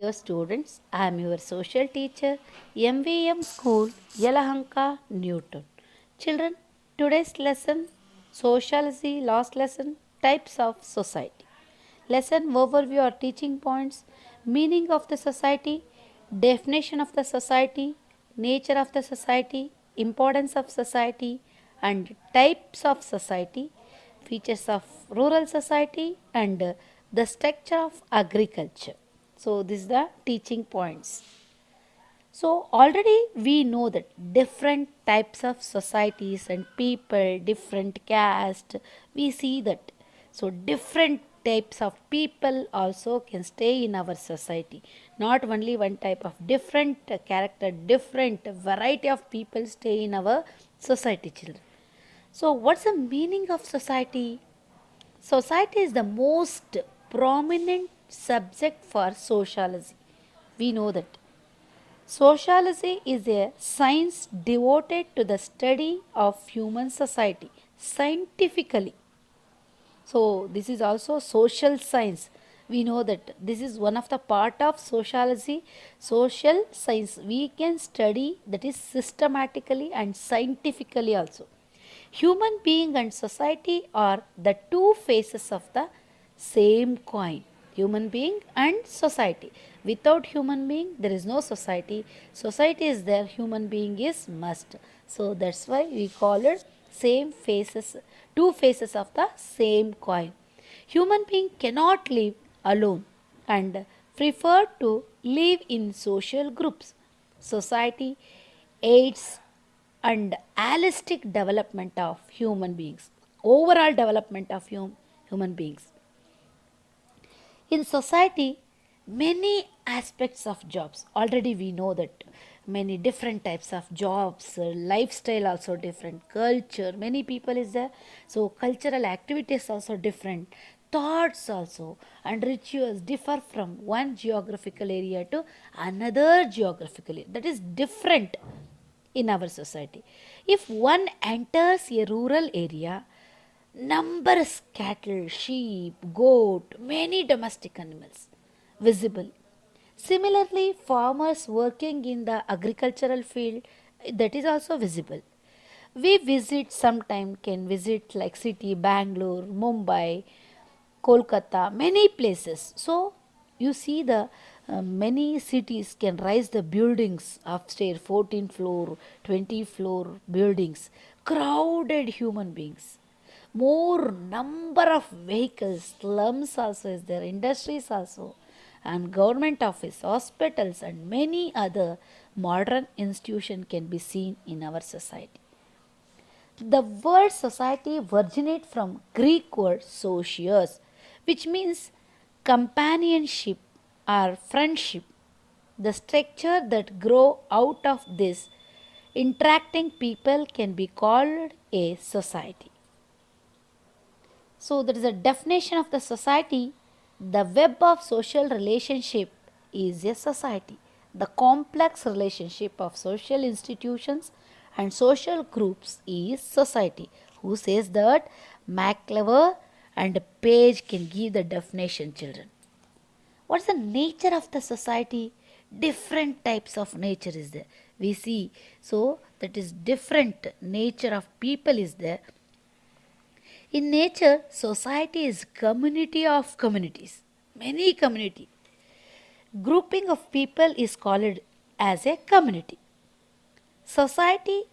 Dear students, I am your social teacher, MVM School, Yelahanka, Newton. Children, today's lesson, Sociology, last lesson, Types of Society. Lesson overview or teaching points, meaning of the society, definition of the society, nature of the society, importance of society, and types of society, features of rural society, and the structure of agriculture. So, this is the teaching points. So, already we know that different types of societies and people, different caste, we see that. So, different types of people also can stay in our society. Not only one type of different character, different variety of people stay in our society, children. So, what's the meaning of society? Society is the most prominent subject for sociology. We know that. Sociology is a science devoted to the study of human society scientifically. So, this is also social science. We know that this is one of the part of sociology, social science. We can study that is systematically and scientifically also. Human being and society are the two faces of the same coin. Human being and society. Without human being, there is no society. Society is there, human being is must. So that's why we call it same faces, two faces of the same coin. Human being cannot live alone and prefer to live in social groups. Society aids and holistic development of human beings, overall development of human beings. In society, many aspects of jobs, already we know that many different types of jobs, lifestyle also different, culture, many people is there, so cultural activities also different, thoughts also and rituals differ from one geographical area to another geographical area, that is different in our society. If one enters a rural area, numerous cattle, sheep, goat, many domestic animals visible. Similarly, farmers working in the agricultural field, that is also visible. We visit sometime can visit like city, Bangalore, Mumbai, Kolkata, many places. So you see the many cities can rise the buildings upstairs, 14 floor, 20 floor buildings, crowded human beings, more number of vehicles, slums also is there, industries also, and government office, hospitals, and many other modern institution can be seen in our society. The word society originates from Greek word socios, which means companionship or friendship. The structure that grow out of this interacting people can be called a society. So there is a definition of the society. The web of social relationship is a society. The complex relationship of social institutions and social groups is society. Who says that? MacLever and Page can give the definition, children. What's the nature of the society? Different types of nature is there. We see, so that is different nature of people is there. In nature, society is community of communities, many community. Grouping of people is called as a community. Society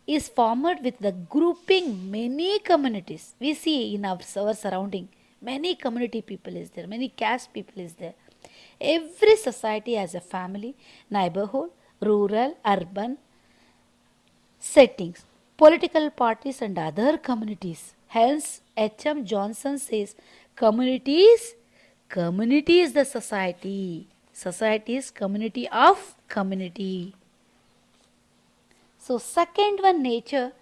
is formed with the grouping many communities. We see in our surrounding, many community people is there, many caste people is there. Every society has a family, neighborhood, rural, urban, settings, political parties, and other communities. Hence, H.M. Johnson says, community is the society. Society is community of community. So, second one, nature.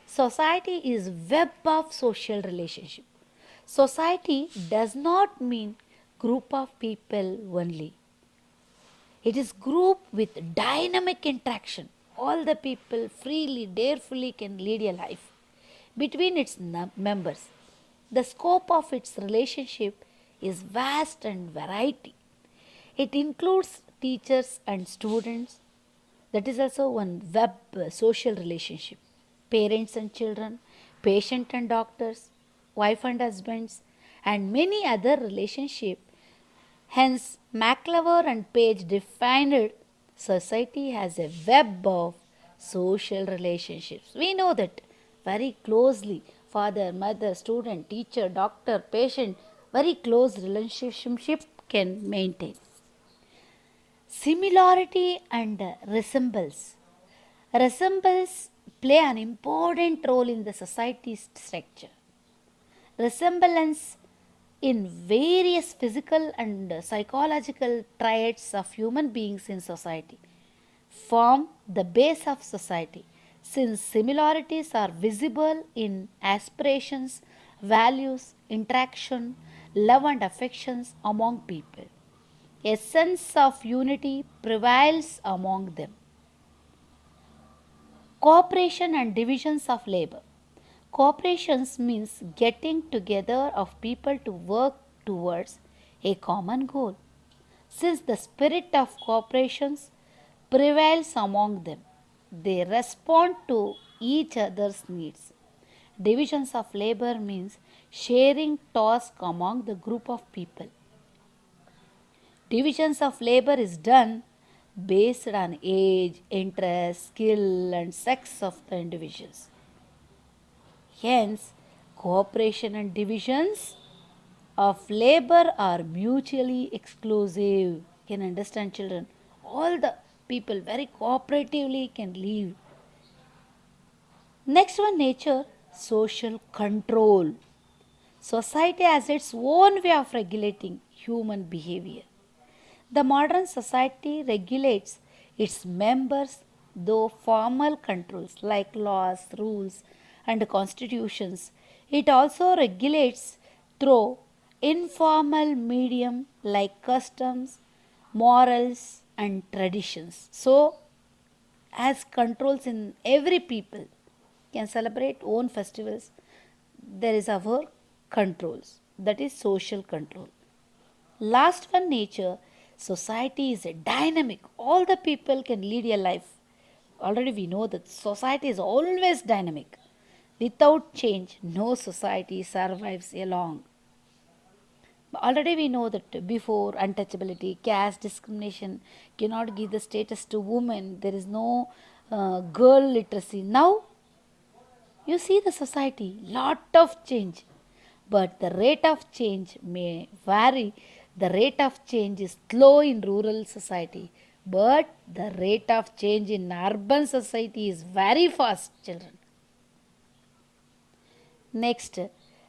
Society is web of social relationship. Society does not mean group of people only. It is group with dynamic interaction. All the people freely, darefully can lead a life between its members. The scope of its relationship is vast and variety. It includes teachers and students. That is also one web social relationship. Parents and children, patient and doctors, wife and husbands, and many other relationships. Hence, McLever and Page defined society as a web of social relationships. We know that very closely father, mother, student, teacher, doctor, patient, very close relationship can maintain. Similarity and resemblance. Resemblance play an important role in the society's structure. Resemblance in various physical and psychological traits of human beings in society form the base of society, since similarities are visible in aspirations, values, interaction, love and affections among people. A sense of unity prevails among them. Cooperation and divisions of labor. Cooperations means getting together of people to work towards a common goal. Since the spirit of cooperations prevails among them, they respond to each other's needs. Divisions of labor means sharing tasks among the group of people. Divisions of labor is done based on age, interest, skill, and sex of the individuals. Hence, cooperation and divisions of labor are mutually exclusive. Can understand, children? All the people very cooperatively can live. Next one, nature, social control. Society has its own way of regulating human behavior. The modern society regulates its members though formal controls like laws, rules, and constitutions. It also regulates through informal medium like customs, morals, and traditions. So, as controls in every people can celebrate own festivals, there is our controls, that is social control. Last one, nature. Society is a dynamic. All the people can lead a life. Already we know that society is always dynamic. Without change, no society survives long. Already we know that before untouchability, caste discrimination cannot give the status to women. There is no girl literacy. Now you see the society, lot of change, but the rate of change may vary. The rate of change is slow in rural society, but the rate of change in urban society is very fast, children. Next,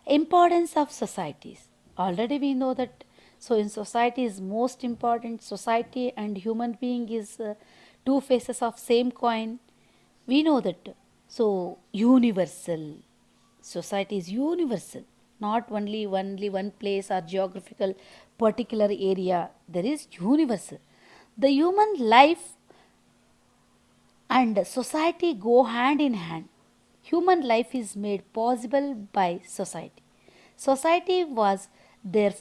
importance of societies. Already we know that. So in society is most important. Society and human being is two faces of same coin. We know that. So universal. Society is universal. Not only one place or geographical particular area. There is universal. The human life and society go hand in hand. Human life is made possible by society. Society was there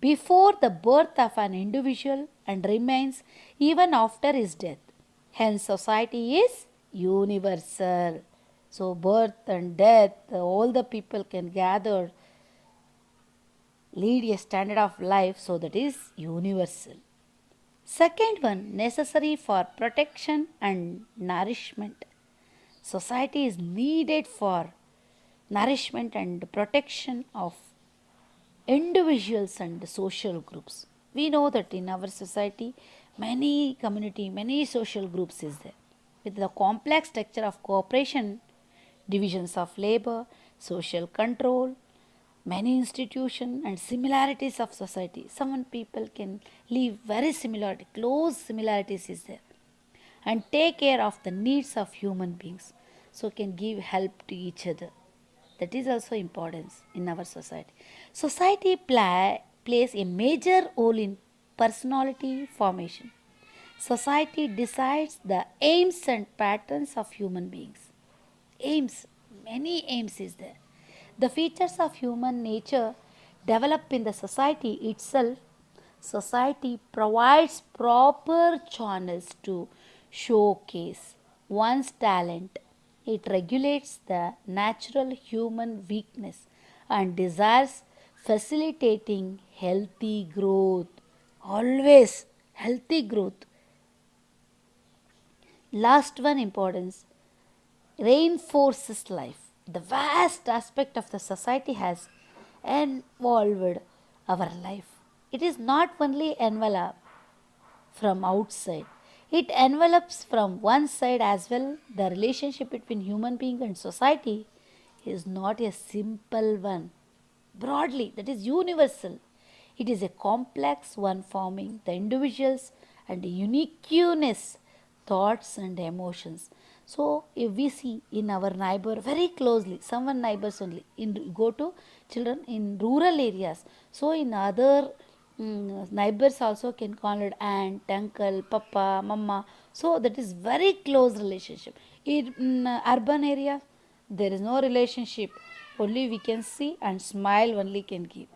before the birth of an individual and remains even after his death. Hence, society is universal. So, birth and death, all the people can gather, lead a standard of life, so that is universal. Second one, necessary for protection and nourishment. Society is needed for nourishment and protection of individuals and social groups. We know that in our society, many community, many social groups is there. With the complex structure of cooperation, divisions of labor, social control, many institutions and similarities of society. Some people can live very similar, close similarities is there, and take care of the needs of human beings. So can give help to each other. That is also importance in our society. Society plays a major role in personality formation. Society decides the aims and patterns of human beings. Aims, many aims is there. The features of human nature develop in the society itself society provides proper channels to showcase one's talent. It regulates the natural human weakness and desires, facilitating healthy growth. Always healthy growth. Last one importance reinforces life. The vast aspect of the society has involved our life. It is not only enveloped from outside, it envelops from one side as well. The relationship between human being and society is not a simple one. Broadly, that is universal. It is a complex one forming the individuals and uniqueness, thoughts and emotions. So, if we see in our neighbor very closely, someone neighbors only, go to children in rural areas. So, in other neighbors also can call it aunt, uncle, papa, mama. So, that is very close relationship. In urban area, there is no relationship. Only we can see and smile only can give.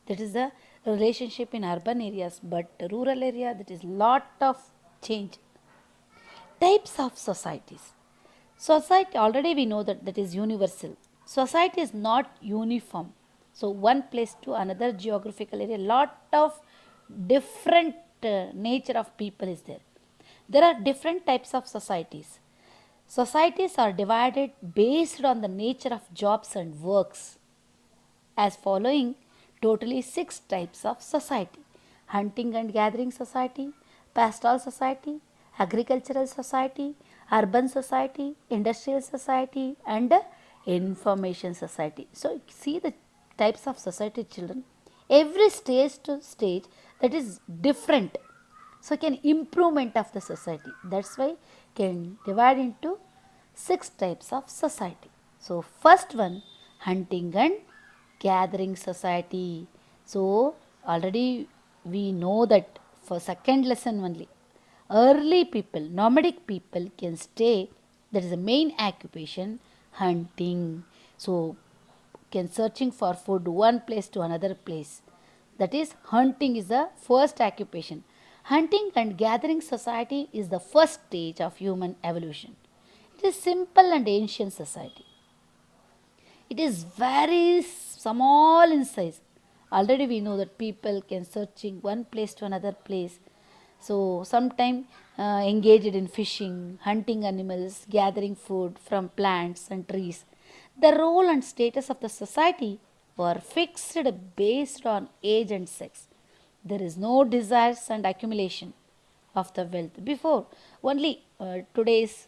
That is the relationship in urban areas. But rural area, that is lot of change. Types of societies. Society, already we know that that is universal. Society is not uniform. So one place to another geographical area, lot of different nature of people is there. There are different types of societies. Societies are divided based on the nature of jobs and works as following totally six types of society: hunting and gathering society, pastoral society, agricultural society, urban society, industrial society, and information society. So see the types of society, children. Every stage to stage that is different. So can improvement of the society. That's why can divide into six types of society. So first one, hunting and gathering society. So already we know that for second lesson only, early people, nomadic people can stay, that is the main occupation, hunting. So can searching for food one place to another place. That is hunting is the first occupation. Hunting and gathering society is the first stage of human evolution. It is simple and ancient society. It is very small in size. Already we know that people can searching one place to another place. So sometime engaged in fishing, hunting animals, gathering food from plants and trees. The role and status of the society were fixed based on age and sex. There is no desires and accumulation of the wealth. Before, only today's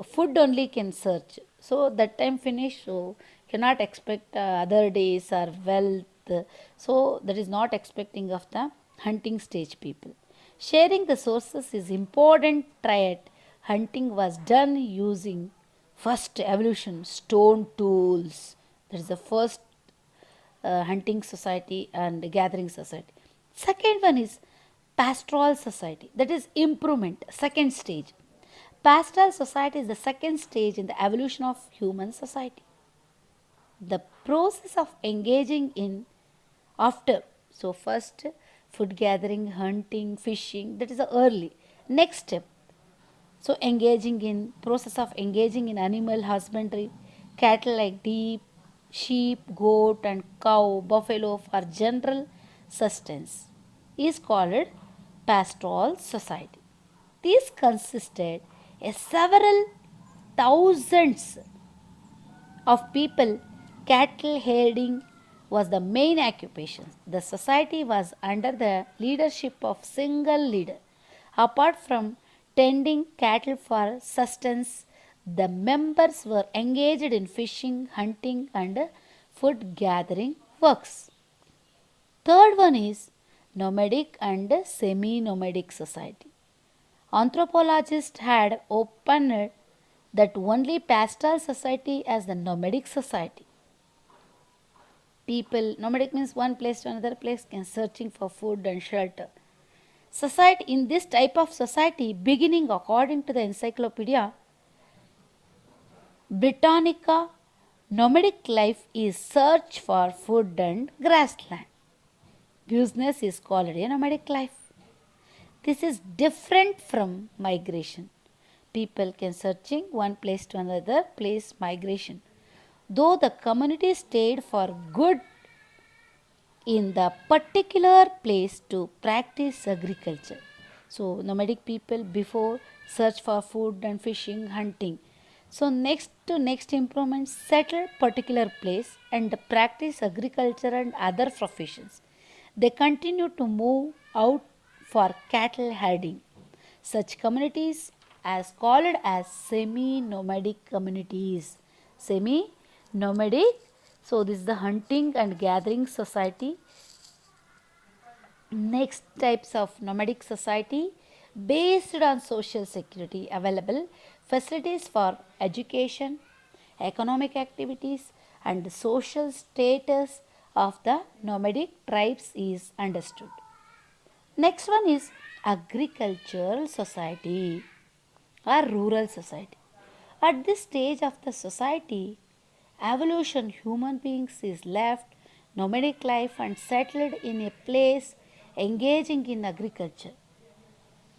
food only can search. So that time finish. So cannot expect other days or wealth. So that is not expecting of the hunting stage people. Sharing the sources is important triad. Hunting was done using first evolution stone tools. That is the first hunting society and gathering society. Second one is pastoral society, that is improvement, second stage. Pastoral society is the second stage in the evolution of human society. The process of engaging in after, so first food gathering, hunting, fishing, that is the early. Next step, so engaging in process of engaging in animal husbandry, cattle like sheep, goat and cow, buffalo for general sustenance is called pastoral society. These consisted of several thousands of people. Cattle herding was the main occupation. The society was under the leadership of single leader. Apart from tending cattle for sustenance, the members were engaged in fishing, hunting, and food gathering works. Third one is nomadic and semi-nomadic society. Anthropologists had opened that only pastoral society as the nomadic society. People, nomadic means one place to another place, can searching for food and shelter. Society, in this type of society, beginning according to the Encyclopedia business is called a nomadic life. This is different from migration. People can searching one place to another place migration. Though the community stayed for good in the particular place to practice agriculture. So nomadic people before search for food and fishing, hunting. So next improvement settle particular place and practice agriculture and other professions. They continue to move out for cattle herding. Such communities as called as semi-nomadic communities. Semi-nomadic. So this is the hunting and gathering society. Next types of nomadic society based on social security available facilities for education, economic activities and social status of the nomadic tribes is understood. Next one is agricultural society or rural society. At this stage of the society, evolution human beings is left nomadic life and settled in a place engaging in agriculture.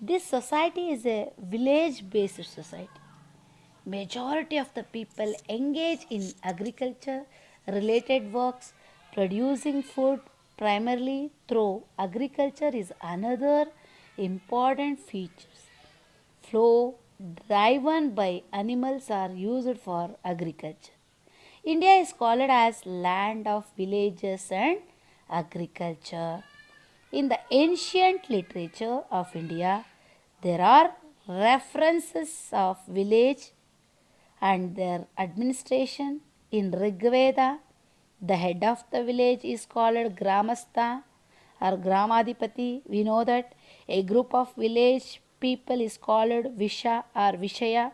This society is a village based society. Majority of the people engage in agriculture related works. Producing food primarily through agriculture is another important feature. Flow driven by animals are used for agriculture. India is called as land of villages and agriculture. In the ancient literature of India, there are references of village and their administration. In Rig Veda, the head of the village is called Gramastha or Gramadipati. We know that a group of village people is called Visha or Vishaya,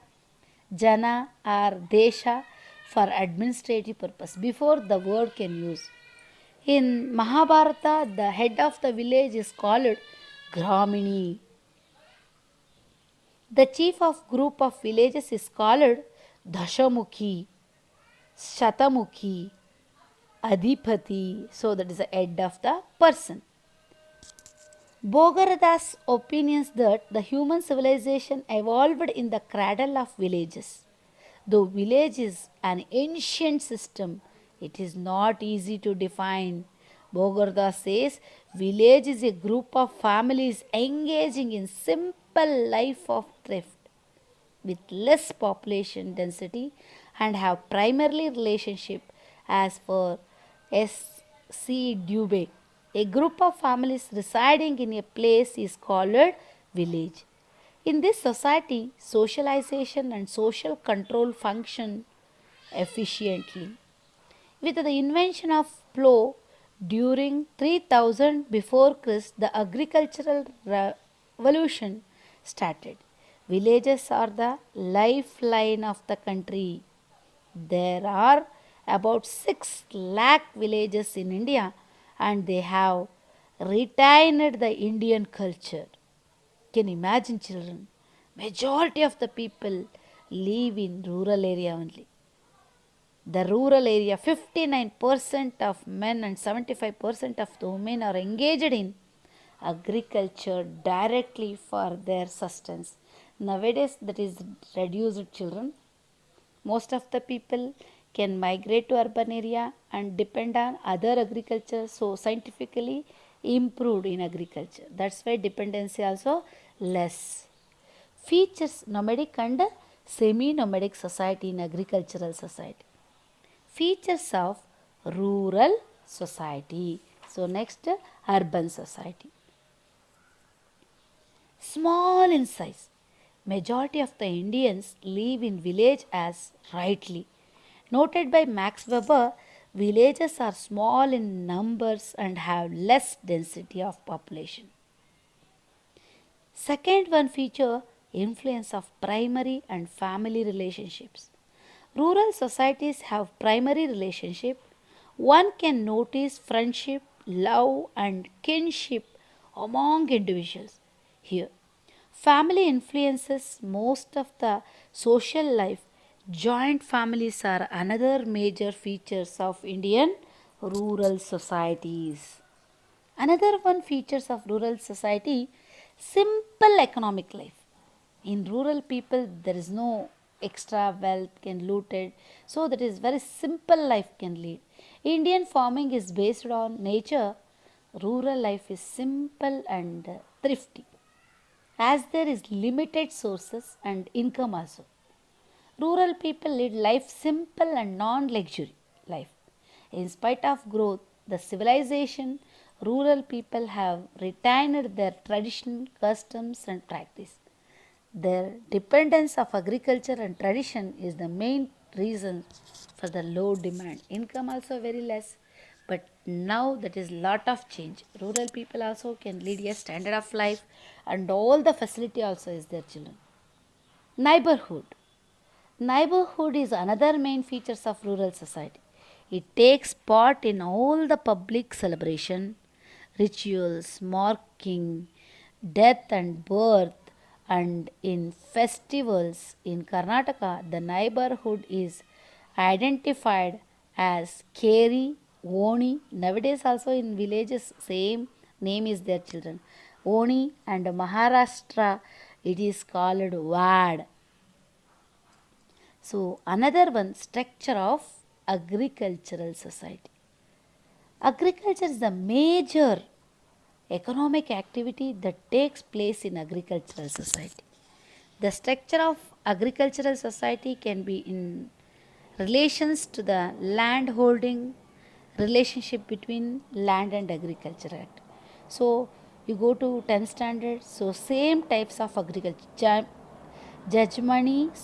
Jana or Desha for administrative purpose. Before the word can use. In Mahabharata, the head of the village is called Gramini. The chief of group of villages is called Dashamukhi, Shatamukhi, Adhipati. So that is the head of the person. Bogaradas opinions that the human civilization evolved in the cradle of villages. Though village is an ancient system, it is not easy to define. Bogaradas says village is a group of families engaging in simple life of thrift with less population density and have primarily relationship as for S.C. Dubé. A group of families residing in a place is called village. In this society, socialization and social control function efficiently. With the invention of plough during 3000 before Christ, the agricultural revolution started. Villages are the lifeline of the country. There are about 6 lakh villages in India and they have retained the Indian culture. Can you imagine, children? Majority of the people live in rural area only. The rural area, 59% of men and 75% of the women are engaged in agriculture directly for their sustenance. Nowadays, that is reduced, children. Most of the people can migrate to urban area and depend on other agriculture, so scientifically improved in agriculture. That's why dependency also less. Features nomadic and semi-nomadic society in agricultural society. Features of rural society. So next, urban society. Small in size. Majority of the Indians live in village as rightly. Noted by Max Weber, villages are small in numbers and have less density of population. Second one feature, influence of primary and family relationships. Rural societies have primary relationship. One can notice friendship, love and kinship among individuals here. Family influences most of the social life. Joint families are another major features of Indian rural societies. Another one features of rural society, simple economic life. In rural people there is no extra wealth can looted, so that is very simple life can lead. Indian farming is based on nature. Rural life is simple and thrifty, as there is limited sources and income also. Rural people lead life simple and non-luxury life. In spite of growth, the civilization, rural people have retained their traditional customs and practice. Their dependence of agriculture and tradition is the main reason for the low demand. Income also very less, but now that is lot of change. Rural people also can lead a standard of life, and all the facility also is their children. Neighborhood. Neighborhood is another main features of rural society. It takes part in all the public celebration, rituals, marking death and birth, and in festivals. In Karnataka, the neighborhood is identified as Keri, Oni. Nowadays also in villages same name is their children. Oni, and Maharashtra it is called Wad. So, another one, structure of agricultural society. Agriculture is the major economic activity that takes place in agricultural society. The structure of agricultural society can be in relations to the land holding, relationship between land and agriculture act. So you go to 10th standard, so same types of agriculture, Jajmani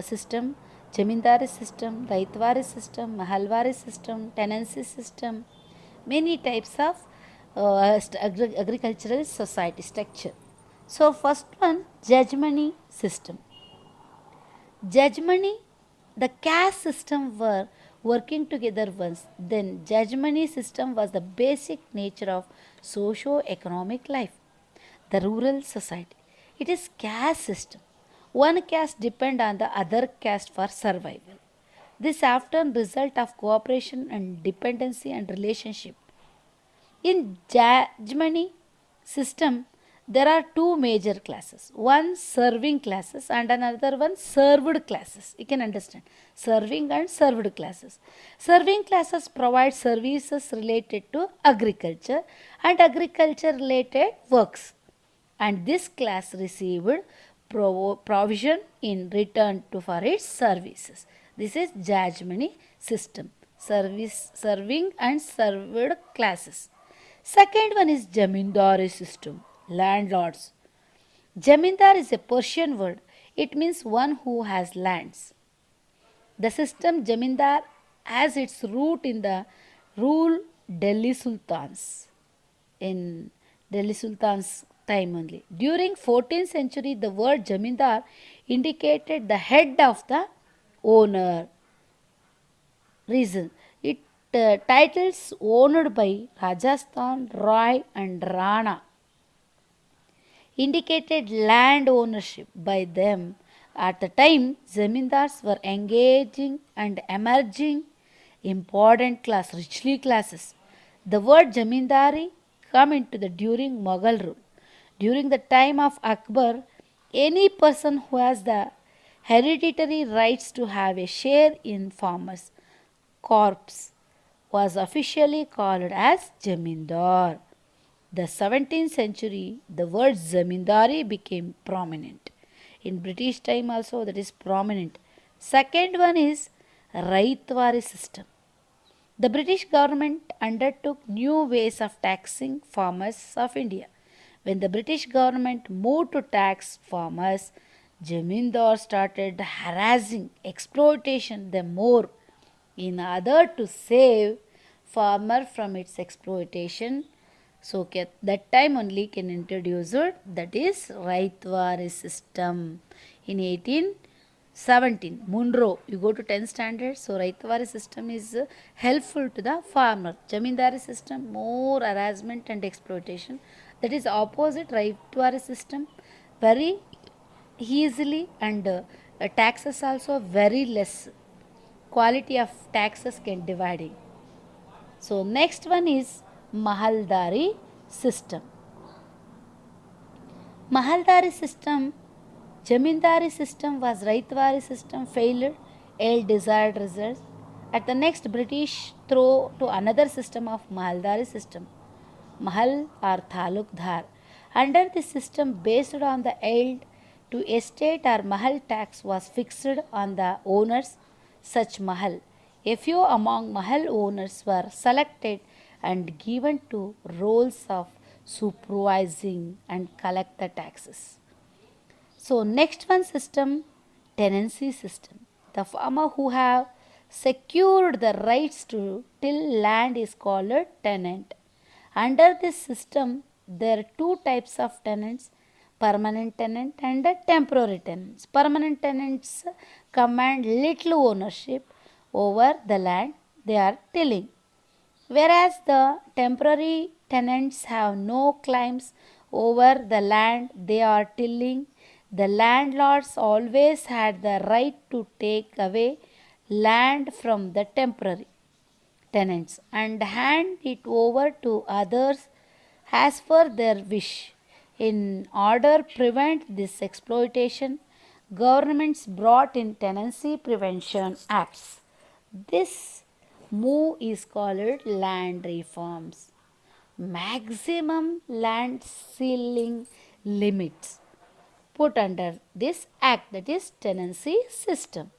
system, Jamindari system, Raitwari system, Mahalwari system, tenancy system, many types of agricultural society structure. So first one, Jajmani system. Jajmani, the caste system were working together once. Then Jajmani system was the basic nature of socio-economic life. The rural society. It is caste system. One caste depend on the other caste for survival. This often result of cooperation and dependency and relationship. In Jajmani system, there are two major classes. One serving classes and another one served classes. You can understand. Serving and served classes. Serving classes provide services related to agriculture and agriculture related works. And this class received provision in return to for its services. This is Jajmani system. Serving and served classes. Second one is Jamindari system, landlords. Jamindar is a Persian word. It means one who has lands. The system Jamindar has its root in the rule Delhi Sultans. In Delhi Sultans time only. During 14th century, the word Jamindar indicated the head of the owner. Reason, it titles owned by Rajasthan, Roy and Rana indicated land ownership by them. At the time, zamindars were engaging and emerging important class, richly classes. The word zamindari come into the during Mughal rule. During the time of Akbar, any person who has the hereditary rights to have a share in farmers' corpse was officially called as Jamindar. The 17th century, the word Zamindari became prominent. In British time also that is prominent. Second one is Raitwari system. The British government undertook new ways of taxing farmers of India. When the British government moved to tax farmers, Jamindar started harassing, exploitation them more in order to save farmer from its exploitation. So that time only can introduce it, that is Raitwari system in 1817. Munro, you go to 10th standard, so Raitwari system is helpful to the farmer. Jamindari system, more harassment and exploitation. That is opposite Raitwari system, very easily, and taxes also very less. Quality of taxes can dividing. So next one is Mahaldari system. Mahaldari system, Jamindari system was Raitwari system failed, yield desired results. At the next, British throw to another system of Mahaldari system, Mahal or Thalukdhar. Under this system, based on the yield to estate or Mahal tax was fixed on the owners such Mahal. A few among Mahal owners were selected and given to roles of supervising and collect the taxes. So next one system, tenancy system. The farmer who have secured the rights to till land is called a tenant. Under this system, there are two types of tenants, permanent tenant and a temporary tenants. Permanent tenants command little ownership over the land they are tilling, whereas the temporary tenants have no claims over the land they are tilling. The landlords always had the right to take away land from the temporary tenants and hand it over to others as per their wish. In order to prevent this exploitation, governments brought in tenancy prevention acts. This move is called land reforms. Maximum land ceiling limits put under this act, that is tenancy system.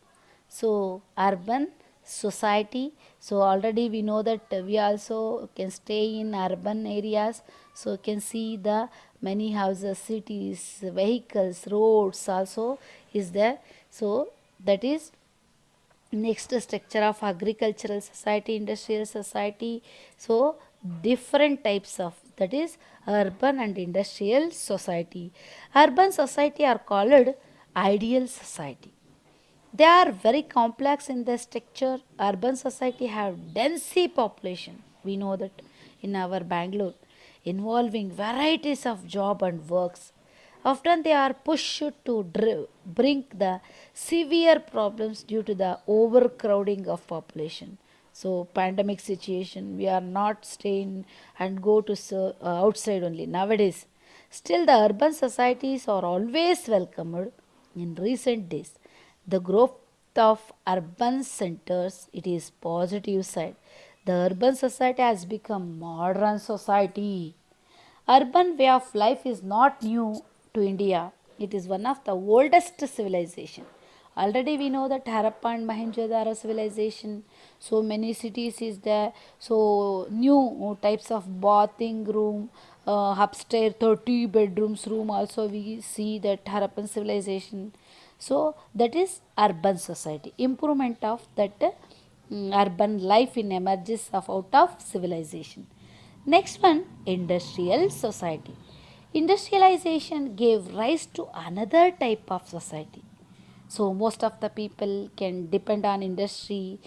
So urban society, so already we know that we also can stay in urban areas, so can see the many houses, cities, vehicles, roads also is there. So that is next structure of agricultural society, industrial society. So different types of, that is urban and industrial society. Urban society are called ideal society. They are very complex in their structure. Urban society have density population. We know that in our Bangalore, involving varieties of job and works. Often they are pushed to bring the severe problems due to the overcrowding of population. So pandemic situation, we are not staying and go to outside only nowadays. Still, the urban societies are always welcomed in recent days. The growth of urban centers, it is positive side. The urban society has become modern society. Urban way of life is not new to India. It is one of the oldest civilization. Already we know that Harappa and Mohenjo-daro civilization. So many cities is there. So new types of bathing room, upstairs 30 bedrooms room also we see that Harappan civilization. So that is urban society. Improvement of that urban life in emerges of out of civilization. Next one, industrial society. Industrialization gave rise to another type of society. So most of the people can depend on industry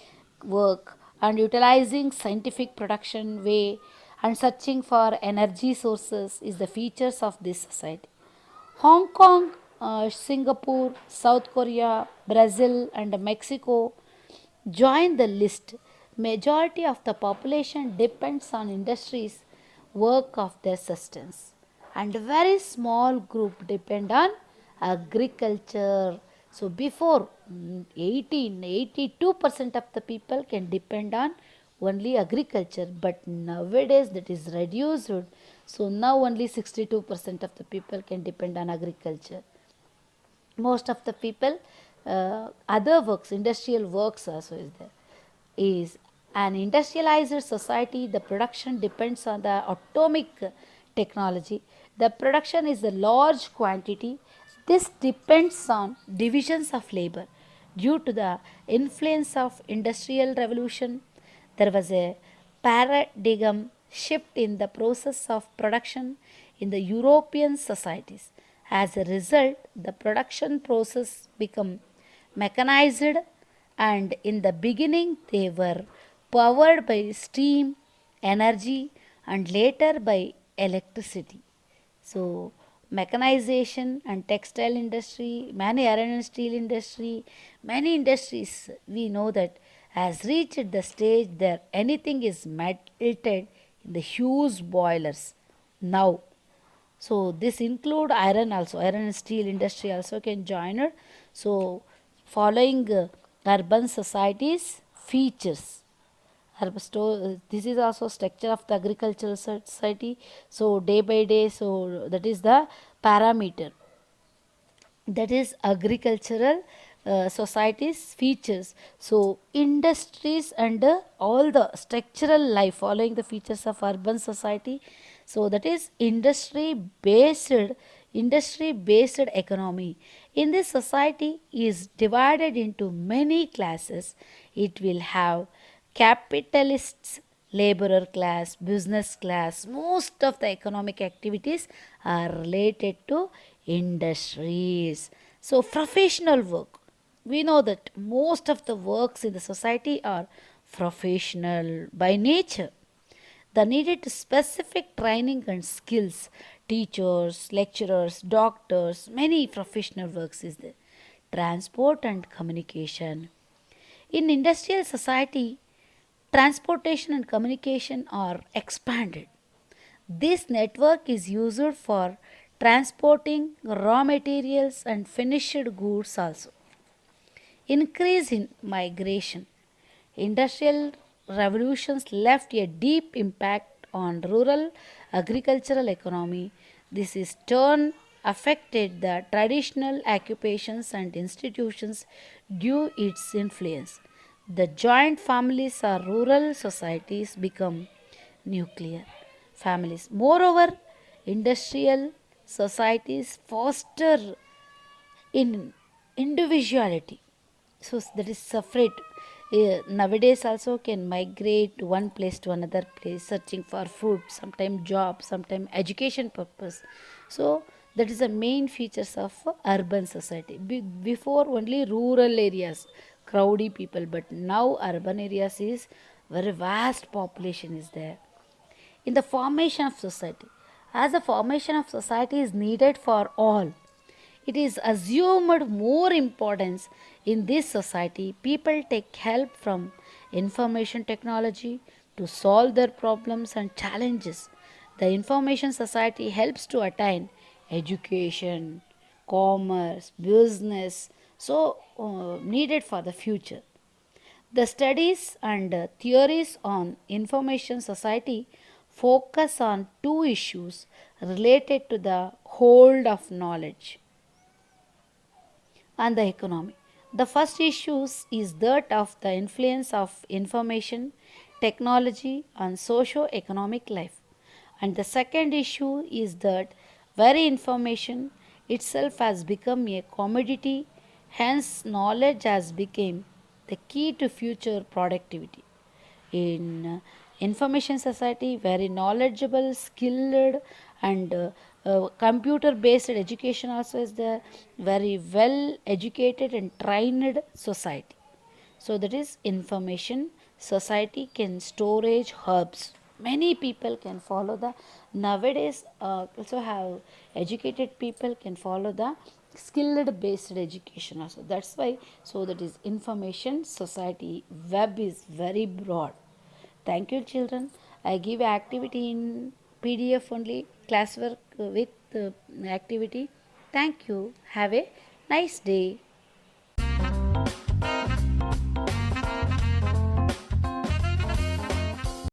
work and utilizing scientific production way and searching for energy sources is the features of this society. Hong Kong, Singapore, South Korea, Brazil, and Mexico join the list. Majority of the population depends on industries work of their sustenance, and a very small group depend on agriculture. So before 82% of the people can depend on only agriculture, but nowadays that is reduced. So now only 62% of the people can depend on agriculture. Most of the people other works, industrial works also is there. Is an industrialized society, the production depends on the atomic technology. The production is a large quantity. This depends on divisions of labor. Due to the influence of industrial revolution, there was a paradigm shift in the process of production in the European societies. As a result, the production process became mechanized, and in the beginning they were powered by steam, energy, and later by electricity. So mechanization and textile industry, many iron and steel industry, many industries we know that has reached the stage that anything is melted in the huge boilers. now. So this include iron also, iron and steel industry also can join it. So following urban societies features. This is also structure of the agricultural society. So day by day, so that is the parameter, that is agricultural societies features. So industries and all the structural life following the features of urban society. So that is industry based economy. In this society is divided into many classes. It will have capitalists, laborer class, business class. Most of the economic activities are related to industries. So professional work, we know that most of the works in the society are professional by nature. The needed specific training and skills, teachers, lecturers, doctors, many professional works is there. Transport and communication. In industrial society, transportation and communication are expanded. This network is used for transporting raw materials and finished goods also. Increase in migration. Industrial revolutions left a deep impact on rural agricultural economy. This is turn affected the traditional occupations and institutions due its influence. The joint families or rural societies become nuclear families. Moreover, industrial societies foster in individuality. So that is separate. Nowadays also can migrate one place to another place searching for food, sometime job, sometime education purpose. So that is the main features of urban society. Before only rural areas, crowdy people, but now urban areas is very vast population is there. In the formation of society, as the formation of society is needed for all, it is assumed more importance in this society. People take help from information technology to solve their problems and challenges. The information society helps to attain education, commerce, business, so needed for the future. The studies and theories on information society focus on two issues related to the hold of knowledge and the economy. The first issue is that of the influence of information technology on socio-economic life. And the second issue is that very information itself has become a commodity, hence knowledge has become the key to future productivity. In information society, very knowledgeable, skilled, and computer based education also is there, very well educated and trained society. So that is information society can storage hubs. Many people can follow the nowadays also have educated people can follow the skilled based education also. That's why, so that is information society. Web is very broad. Thank you, children. I give activity in PDF only, classwork with activity. Thank you. Have a nice day.